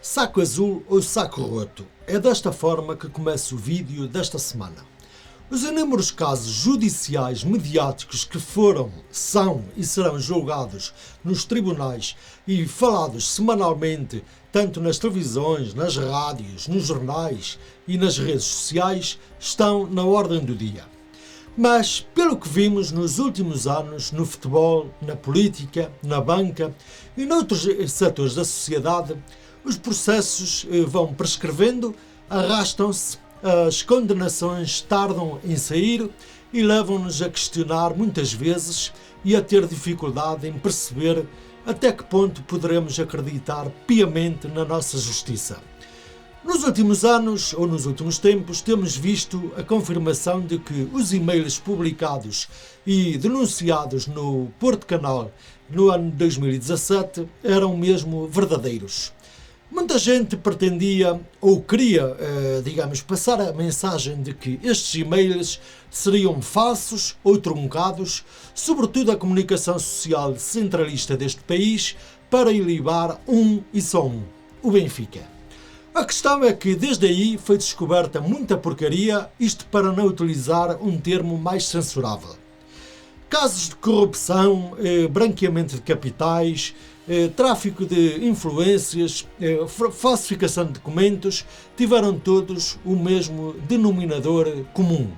Saco azul ou saco roto? É desta forma que começa o vídeo desta semana. Os inúmeros casos judiciais mediáticos que foram, são e serão julgados nos tribunais e falados semanalmente, tanto nas televisões, nas rádios, nos jornais e nas redes sociais, estão na ordem do dia. Mas, pelo que vimos nos últimos anos, no futebol, na política, na banca e noutros setores da sociedade, os processos vão prescrevendo, arrastam-se, as condenações tardam em sair e levam-nos a questionar muitas vezes e a ter dificuldade em perceber até que ponto poderemos acreditar piamente na nossa justiça. Nos últimos anos, ou nos últimos tempos, temos visto a confirmação de que os e-mails publicados e denunciados no Porto Canal no ano 2017 eram mesmo verdadeiros. Muita gente pretendia ou queria, passar a mensagem de que estes e-mails seriam falsos ou truncados, sobretudo a comunicação social centralista deste país, para ilibar um e só um, o Benfica. A questão é que desde aí foi descoberta muita porcaria, isto para não utilizar um termo mais censurável. Casos de corrupção, branqueamento de capitais, tráfico de influências, falsificação de documentos, tiveram todos o mesmo denominador comum: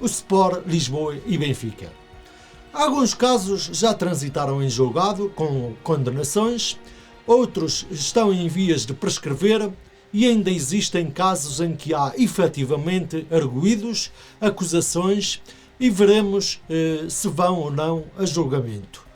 o Sport, Lisboa e Benfica. Alguns casos já transitaram em julgado com condenações, outros estão em vias de prescrever e ainda existem casos em que há efetivamente arguidos, acusações e veremos se vão ou não a julgamento.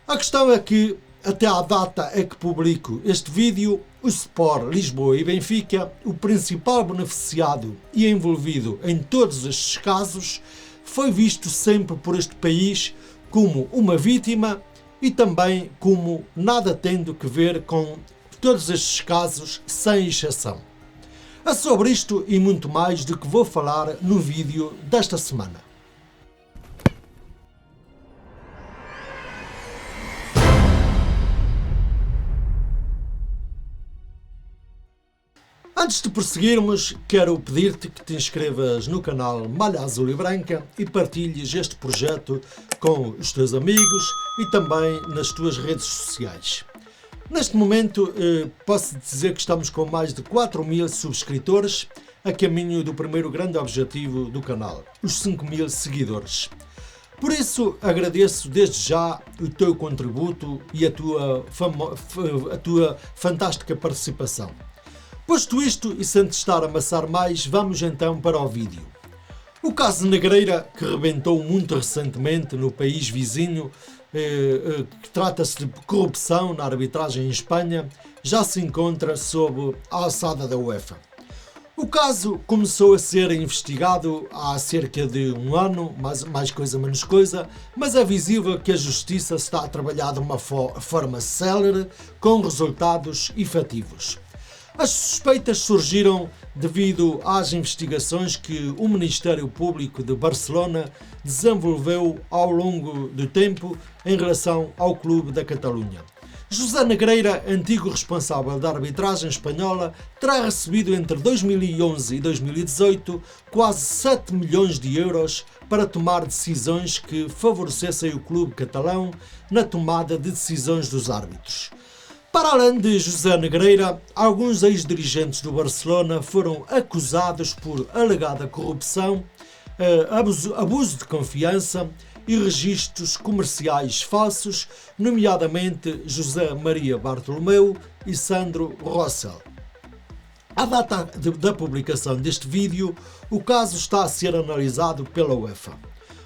A questão é que, até à data em que publico este vídeo, o Sport, Lisboa e Benfica, o principal beneficiado e envolvido em todos estes casos, foi visto sempre por este país como uma vítima e também como nada tendo que ver com todos estes casos, sem exceção. É sobre isto e muito mais do que vou falar no vídeo desta semana. Antes de prosseguirmos, quero pedir-te que te inscrevas no canal Malha Azul e Branca e partilhes este projeto com os teus amigos e também nas tuas redes sociais. Neste momento, posso dizer que estamos com mais de 4.000 subscritores, a caminho do primeiro grande objetivo do canal, os 5.000 seguidores. Por isso, agradeço desde já o teu contributo e a tua fantástica participação. Posto isto e sem te estar a amassar mais, vamos então para o vídeo. O caso Negreira, que rebentou muito recentemente no país vizinho, que trata-se de corrupção na arbitragem em Espanha, já se encontra sob a alçada da UEFA. O caso começou a ser investigado há cerca de um ano, mais coisa menos coisa, mas é visível que a Justiça está a trabalhar de uma forma célere, com resultados efetivos. As suspeitas surgiram devido às investigações que o Ministério Público de Barcelona desenvolveu ao longo do tempo em relação ao Clube da Catalunha. José Negreira, antigo responsável da arbitragem espanhola, terá recebido entre 2011 e 2018 quase 7 milhões de euros para tomar decisões que favorecessem o clube catalão na tomada de decisões dos árbitros. Para além de José Negreira, alguns ex-dirigentes do Barcelona foram acusados por alegada corrupção, abuso de confiança e registros comerciais falsos, nomeadamente José Maria Bartolomeu e Sandro Rosell. À data da publicação deste vídeo, o caso está a ser analisado pela UEFA.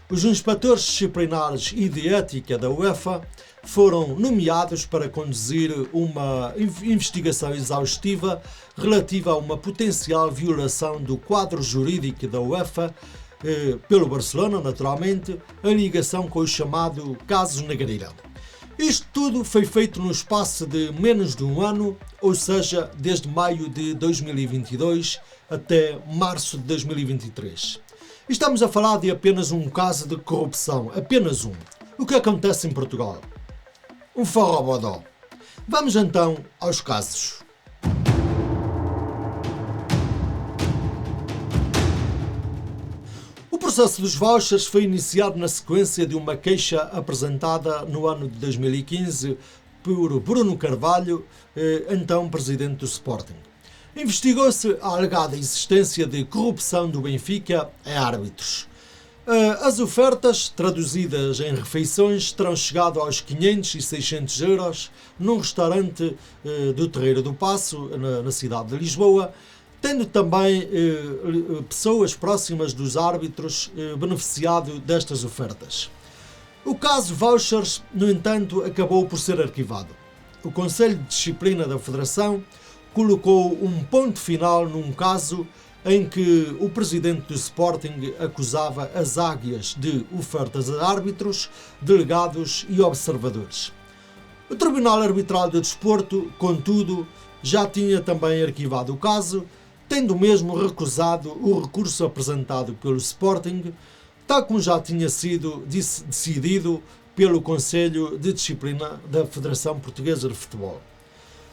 Os inspectores disciplinares e de ética da UEFA foram nomeados para conduzir uma investigação exaustiva relativa a uma potencial violação do quadro jurídico da UEFA pelo Barcelona, naturalmente, em ligação com o chamado caso Negreira. Isto tudo foi feito no espaço de menos de um ano, ou seja, desde maio de 2022 até março de 2023. Estamos a falar de apenas um caso de corrupção, apenas um. O que acontece em Portugal? Um forrobodó. Vamos então aos casos. O processo dos vouchers foi iniciado na sequência de uma queixa apresentada no ano de 2015 por Bruno Carvalho, então presidente do Sporting. Investigou-se a alegada existência de corrupção do Benfica em árbitros. As ofertas, traduzidas em refeições, terão chegado aos 500 e 600 euros num restaurante do Terreiro do Paço, na cidade de Lisboa, tendo também pessoas próximas dos árbitros beneficiado destas ofertas. O caso vouchers, no entanto, acabou por ser arquivado. O Conselho de Disciplina da Federação colocou um ponto final num caso em que o presidente do Sporting acusava as águias de ofertas a árbitros, delegados e observadores. O Tribunal Arbitral do Desporto, contudo, já tinha também arquivado o caso, tendo mesmo recusado o recurso apresentado pelo Sporting, tal como já tinha sido decidido pelo Conselho de Disciplina da Federação Portuguesa de Futebol.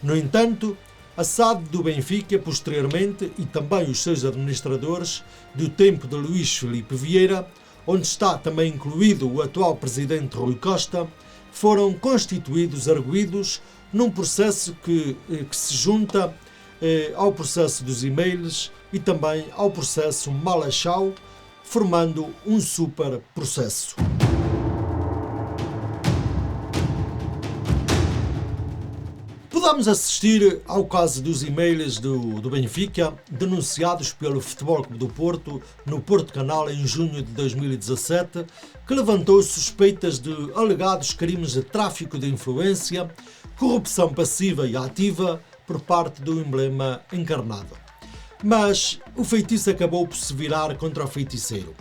No entanto, a SAD do Benfica, posteriormente, e também os seus administradores, do tempo de Luís Filipe Vieira, onde está também incluído o atual presidente Rui Costa, foram constituídos arguidos num processo que se junta ao processo dos e-mails e também ao processo Malachau, formando um super processo. Podemos assistir ao caso dos e-mails do Benfica, denunciados pelo Futebol Clube do Porto no Porto Canal em junho de 2017, que levantou suspeitas de alegados crimes de tráfico de influência, corrupção passiva e ativa por parte do emblema encarnado. Mas o feitiço acabou por se virar contra o feiticeiro.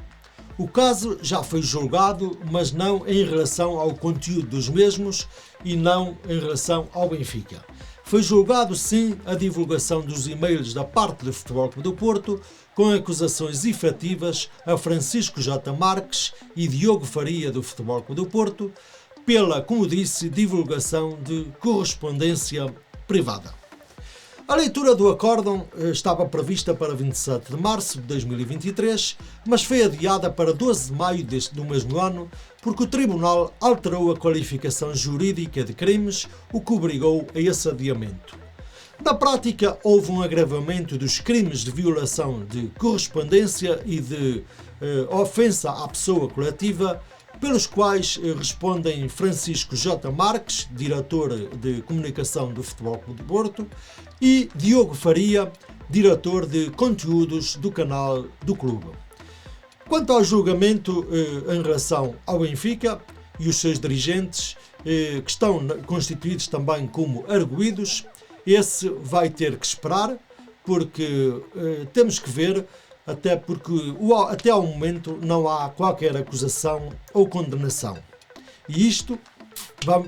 O caso já foi julgado, mas não em relação ao conteúdo dos mesmos e não em relação ao Benfica. Foi julgado, sim, a divulgação dos e-mails da parte do Futebol Clube do Porto, com acusações efetivas a Francisco J. Marques e Diogo Faria do Futebol Clube do Porto, pela, como disse, divulgação de correspondência privada. A leitura do acórdão estava prevista para 27 de março de 2023, mas foi adiada para 12 de maio do mesmo ano, porque o Tribunal alterou a qualificação jurídica de crimes, o que obrigou a esse adiamento. Na prática, houve um agravamento dos crimes de violação de correspondência e de ofensa à pessoa coletiva, pelos quais respondem Francisco J. Marques, diretor de comunicação do Futebol Clube do Porto, e Diogo Faria, diretor de conteúdos do canal do clube. Quanto ao julgamento em relação ao Benfica e os seus dirigentes, que estão constituídos também como arguidos, esse vai ter que esperar, porque temos que ver, até porque até ao momento não há qualquer acusação ou condenação. E isto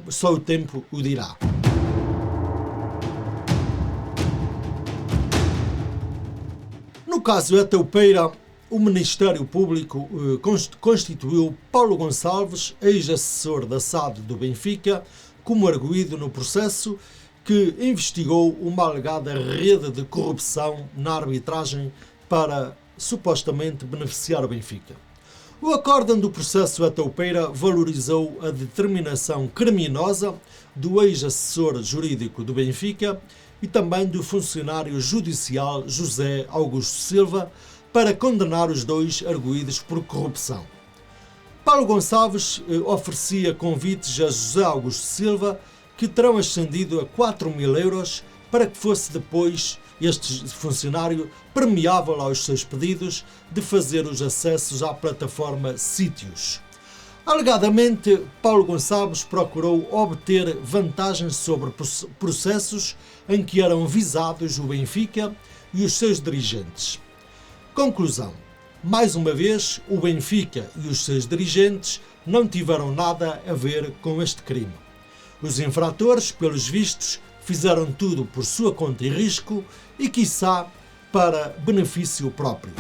só o tempo o dirá. No caso Eteupeira, o Ministério Público constituiu Paulo Gonçalves, ex-assessor da SAD do Benfica, como arguido no processo que investigou uma alegada rede de corrupção na arbitragem para supostamente beneficiar o Benfica. O acórdão do processo Eteupeira valorizou a determinação criminosa do ex-assessor jurídico do Benfica e também do funcionário judicial José Augusto Silva para condenar os dois arguidos por corrupção. Paulo Gonçalves oferecia convites a José Augusto Silva que terão ascendido a 4.000 euros para que fosse depois este funcionário premiável aos seus pedidos de fazer os acessos à plataforma Sítios. Alegadamente, Paulo Gonçalves procurou obter vantagens sobre processos em que eram visados o Benfica e os seus dirigentes. Conclusão: mais uma vez, o Benfica e os seus dirigentes não tiveram nada a ver com este crime. Os infratores, pelos vistos, fizeram tudo por sua conta e risco e, quiçá, para benefício próprio.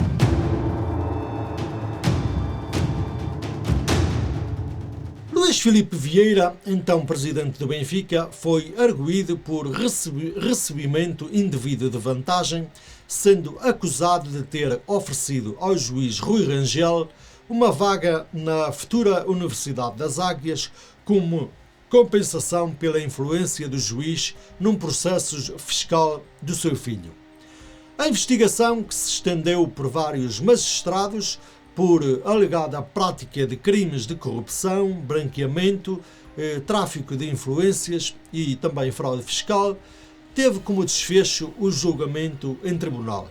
Luís Luís Filipe Vieira, então presidente do Benfica, foi arguido por recebimento indevido de vantagem, sendo acusado de ter oferecido ao juiz Rui Rangel uma vaga na futura Universidade das Águias como compensação pela influência do juiz num processo fiscal do seu filho. A investigação, que se estendeu por vários magistrados por alegada prática de crimes de corrupção, branqueamento, tráfico de influências e também fraude fiscal, teve como desfecho o julgamento em tribunal.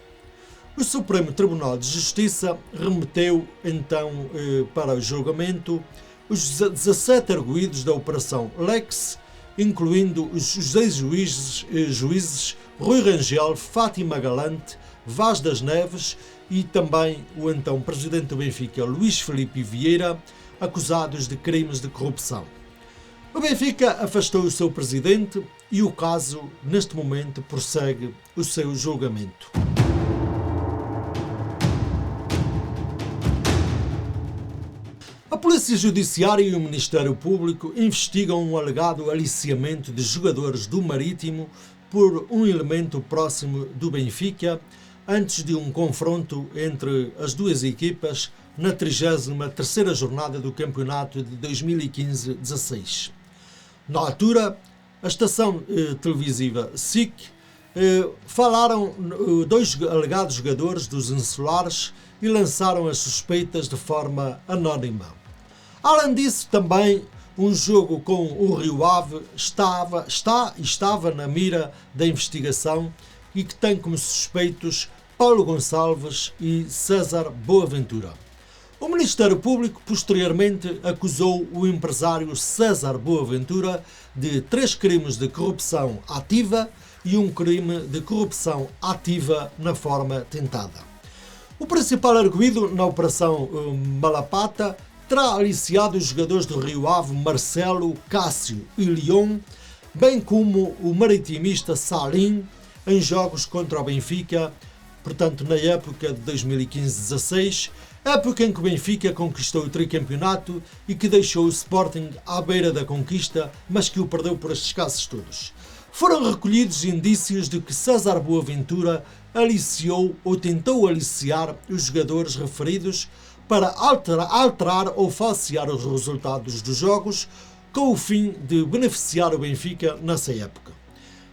O Supremo Tribunal de Justiça remeteu então para o julgamento os 17 arguidos da Operação Lex, incluindo os ex-juízes Rui Rangel, Fátima Galante, Vaz das Neves e também o então presidente do Benfica, Luís Filipe Vieira, acusados de crimes de corrupção. O Benfica afastou o seu presidente e o caso, neste momento, prossegue o seu julgamento. A Polícia Judiciária e o Ministério Público investigam um alegado aliciamento de jogadores do Marítimo por um elemento próximo do Benfica antes de um confronto entre as duas equipas na 33ª jornada do campeonato de 2015-16. Na altura, a estação televisiva SIC falaram dois alegados jogadores dos Insulares e lançaram as suspeitas de forma anónima. Além disso, também um jogo com o Rio Ave estava na mira da investigação e que tem como suspeitos Paulo Gonçalves e César Boaventura. O Ministério Público posteriormente acusou o empresário César Boaventura de 3 crimes de corrupção ativa e um crime de corrupção ativa na forma tentada. O principal arguido na Operação Malapata terá aliciado os jogadores do Rio Ave Marcelo, Cássio e Leon, bem como o maritimista Salim, em jogos contra o Benfica, portanto na época de 2015-16, época em que o Benfica conquistou o tricampeonato e que deixou o Sporting à beira da conquista, mas que o perdeu por estes casos todos. Foram recolhidos indícios de que César Boaventura aliciou ou tentou aliciar os jogadores referidos para alterar ou falsear os resultados dos jogos com o fim de beneficiar o Benfica nessa época.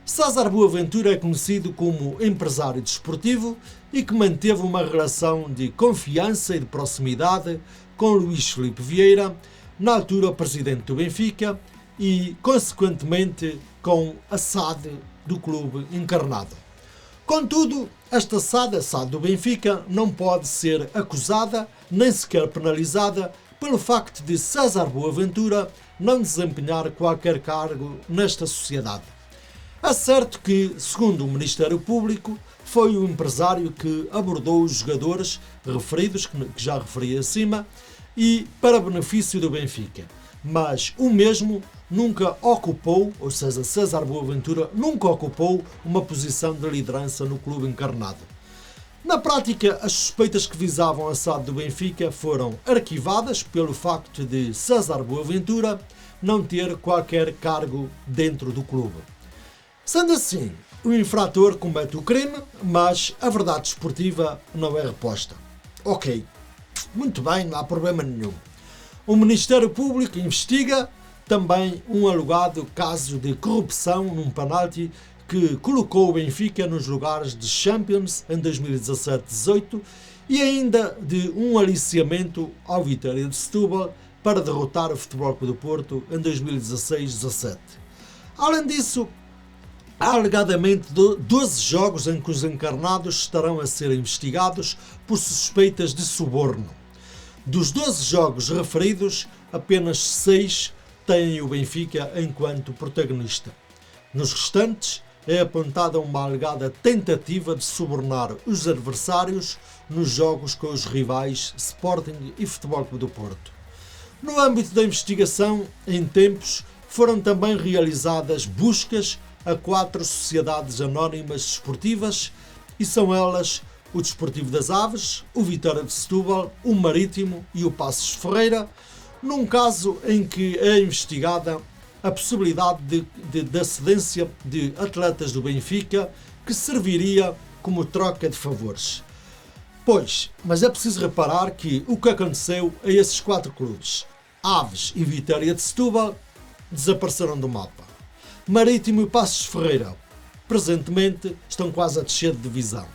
César Boaventura é conhecido como empresário desportivo e que manteve uma relação de confiança e de proximidade com Luís Filipe Vieira, na altura presidente do Benfica, e consequentemente com a SAD do clube encarnado. Contudo, esta SAD, a SAD do Benfica, não pode ser acusada nem sequer penalizada pelo facto de César Boaventura não desempenhar qualquer cargo nesta sociedade. É certo que, segundo o Ministério Público, foi o empresário que abordou os jogadores referidos, que já referi acima, e para benefício do Benfica. Mas o mesmo nunca ocupou, ou seja, César Boaventura nunca ocupou uma posição de liderança no clube encarnado. Na prática, as suspeitas que visavam a SAD do Benfica foram arquivadas pelo facto de César Boaventura não ter qualquer cargo dentro do clube. Sendo assim, o infrator comete o crime, mas a verdade desportiva não é reposta. Ok, muito bem, não há problema nenhum. O Ministério Público investiga também um alegado caso de corrupção num penalti que colocou o Benfica nos lugares de Champions em 2017-18 e ainda de um aliciamento ao Vitória de Setúbal para derrotar o Futebol Clube do Porto em 2016-17. Além disso, há alegadamente 12 jogos em que os encarnados estarão a ser investigados por suspeitas de suborno. Dos 12 jogos referidos, apenas 6 têm o Benfica enquanto protagonista. Nos restantes, é apontada uma alegada tentativa de subornar os adversários nos jogos com os rivais Sporting e Futebol Clube do Porto. No âmbito da investigação, em tempos, foram também realizadas buscas a 4 sociedades anónimas desportivas e são elas o Desportivo das Aves, o Vitória de Setúbal, o Marítimo e o Passos Ferreira, num caso em que é investigada a possibilidade de cedência de atletas do Benfica que serviria como troca de favores. Pois, mas é preciso reparar que o que aconteceu a esses 4 clubes, Aves e Vitória de Setúbal, desapareceram do mapa. Marítimo e Passos Ferreira, presentemente, estão quase a descer de divisão.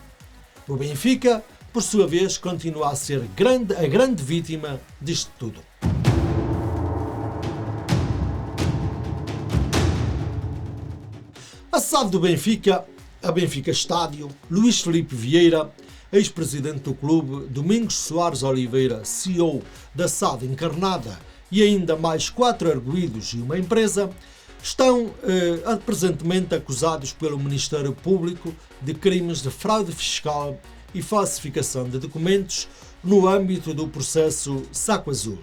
O Benfica, por sua vez, continua a ser a grande vítima disto tudo. A SAD do Benfica, a Benfica Estádio, Luís Filipe Vieira, ex-presidente do clube, Domingos Soares Oliveira, CEO da SAD Encarnada e ainda mais 4 arguidos e uma empresa, estão presentemente acusados pelo Ministério Público de crimes de fraude fiscal e falsificação de documentos no âmbito do processo Saco Azul.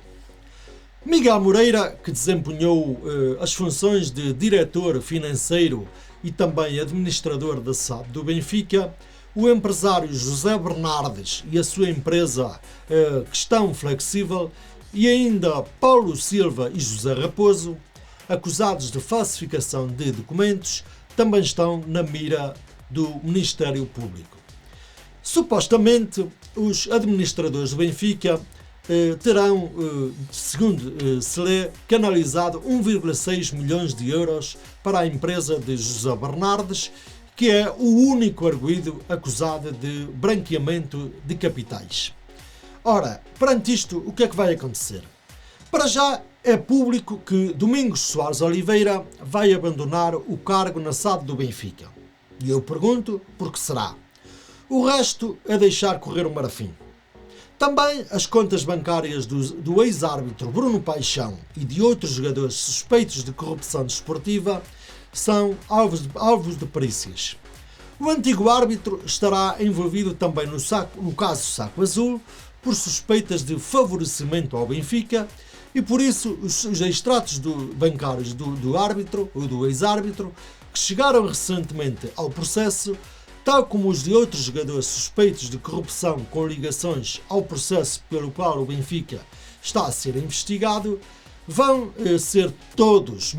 Miguel Moreira, que desempenhou as funções de diretor financeiro e também administrador da SAD do Benfica, o empresário José Bernardes e a sua empresa Questão Flexível e ainda Paulo Silva e José Raposo, acusados de falsificação de documentos, também estão na mira do Ministério Público. Supostamente, os administradores do Benfica terão, segundo se lê, canalizado 1,6 milhões de euros para a empresa de José Bernardes, que é o único arguido acusado de branqueamento de capitais. Ora, perante isto, o que é que vai acontecer? Para já, é público que Domingos Soares Oliveira vai abandonar o cargo na SAD do Benfica. E eu pergunto, por que será? O resto é deixar correr o marafim. Também as contas bancárias do ex-árbitro Bruno Paixão e de outros jogadores suspeitos de corrupção desportiva são alvos de perícias. O antigo árbitro estará envolvido também no caso Saco Azul por suspeitas de favorecimento ao Benfica e por isso os extratos bancários do árbitro ou do ex-árbitro que chegaram recentemente ao processo, tal como os de outros jogadores suspeitos de corrupção com ligações ao processo pelo qual o Benfica está a ser investigado, vão ser todos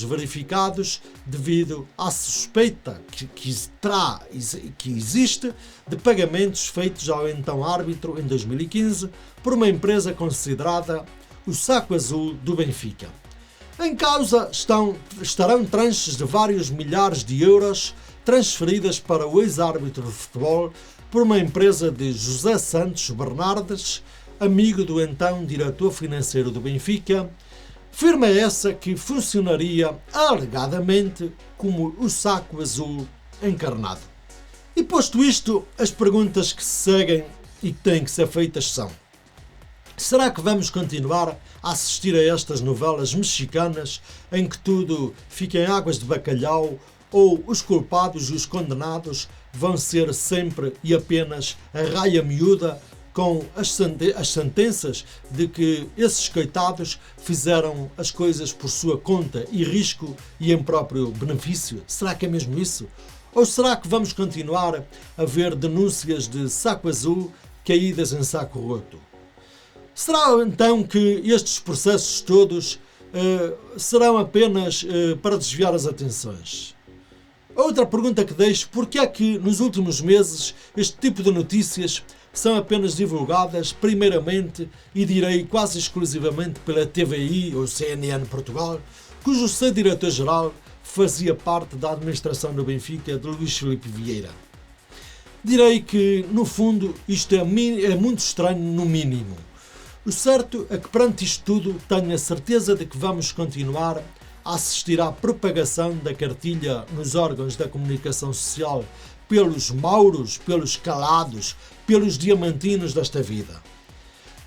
verificados devido à suspeita que existe de pagamentos feitos ao então árbitro em 2015 por uma empresa considerada o Saco Azul do Benfica. Em causa estarão tranches de vários milhares de euros transferidas para o ex-árbitro de futebol por uma empresa de José Santos Bernardes, amigo do então diretor financeiro do Benfica, firma essa que funcionaria alegadamente como o Saco Azul encarnado. E posto isto, as perguntas que se seguem e que têm que ser feitas são: será que vamos continuar a assistir a estas novelas mexicanas em que tudo fica em águas de bacalhau ou os culpados e os condenados vão ser sempre e apenas a raia miúda com as sentenças de que esses coitados fizeram as coisas por sua conta e risco e em próprio benefício? Será que é mesmo isso? Ou será que vamos continuar a ver denúncias de Saco Azul caídas em saco roto? Será então que estes processos todos serão apenas para desviar as atenções? Outra pergunta que deixo: porque é que nos últimos meses este tipo de notícias são apenas divulgadas primeiramente e direi quase exclusivamente pela TVI ou CNN Portugal, cujo seu diretor-geral fazia parte da administração do Benfica, de Luís Filipe Vieira? Direi que, no fundo, isto é muito estranho no mínimo. O certo é que perante isto tudo tenho a certeza de que vamos continuar a assistir à propagação da cartilha nos órgãos da comunicação social pelos Mauros, pelos Calados, pelos Diamantinos desta vida.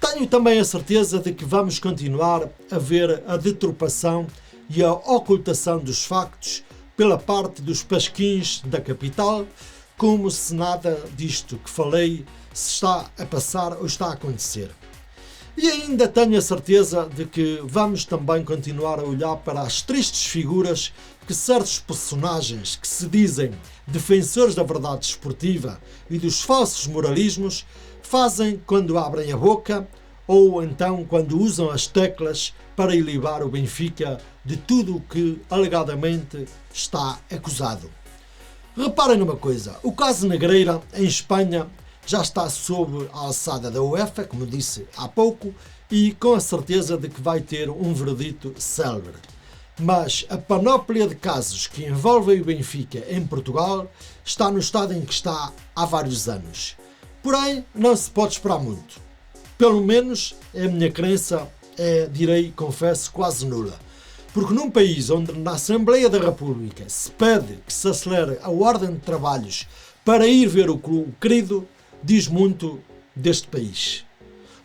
Tenho também a certeza de que vamos continuar a ver a deturpação e a ocultação dos factos pela parte dos pasquins da capital, como se nada disto que falei se está a passar ou está a acontecer. E ainda tenho a certeza de que vamos também continuar a olhar para as tristes figuras que certos personagens que se dizem defensores da verdade desportiva e dos falsos moralismos fazem quando abrem a boca ou então quando usam as teclas para ilibar o Benfica de tudo o que alegadamente está acusado. Reparem numa coisa, o caso Negreira em Espanha já está sob a alçada da UEFA, como disse há pouco, e com a certeza de que vai ter um veredito célebre. Mas a panóplia de casos que envolvem o Benfica em Portugal está no estado em que está há vários anos. Porém, não se pode esperar muito. Pelo menos a minha crença é, direi, confesso, quase nula. Porque num país onde na Assembleia da República se pede que se acelere a ordem de trabalhos para ir ver o clube querido, diz muito deste país.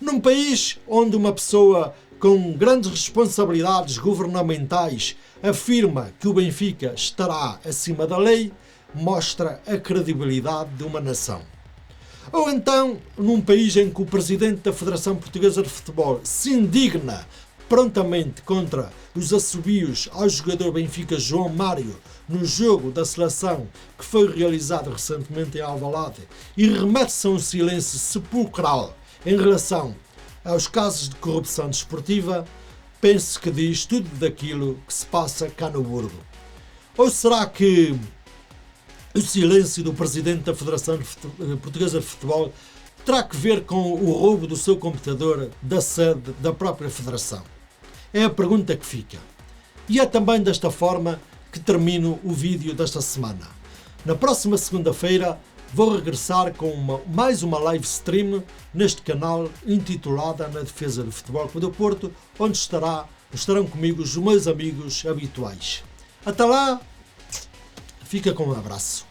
Num país onde uma pessoa com grandes responsabilidades governamentais afirma que o Benfica estará acima da lei, mostra a credibilidade de uma nação. Ou então, num país em que o presidente da Federação Portuguesa de Futebol se indigna prontamente contra os assobios ao jogador Benfica João Mário no jogo da seleção que foi realizado recentemente em Alvalade e remete-se a um silêncio sepulcral em relação aos casos de corrupção desportiva, penso que diz tudo daquilo que se passa cá no Burgo. Ou será que o silêncio do presidente da Federação Portuguesa de Futebol terá que ver com o roubo do seu computador da sede da própria Federação? É a pergunta que fica. E é também desta forma que termino o vídeo desta semana. Na próxima segunda-feira vou regressar com mais uma live stream neste canal intitulada Na Defesa do Futebol Clube do Porto, onde estarão comigo os meus amigos habituais. Até lá, fica com um abraço.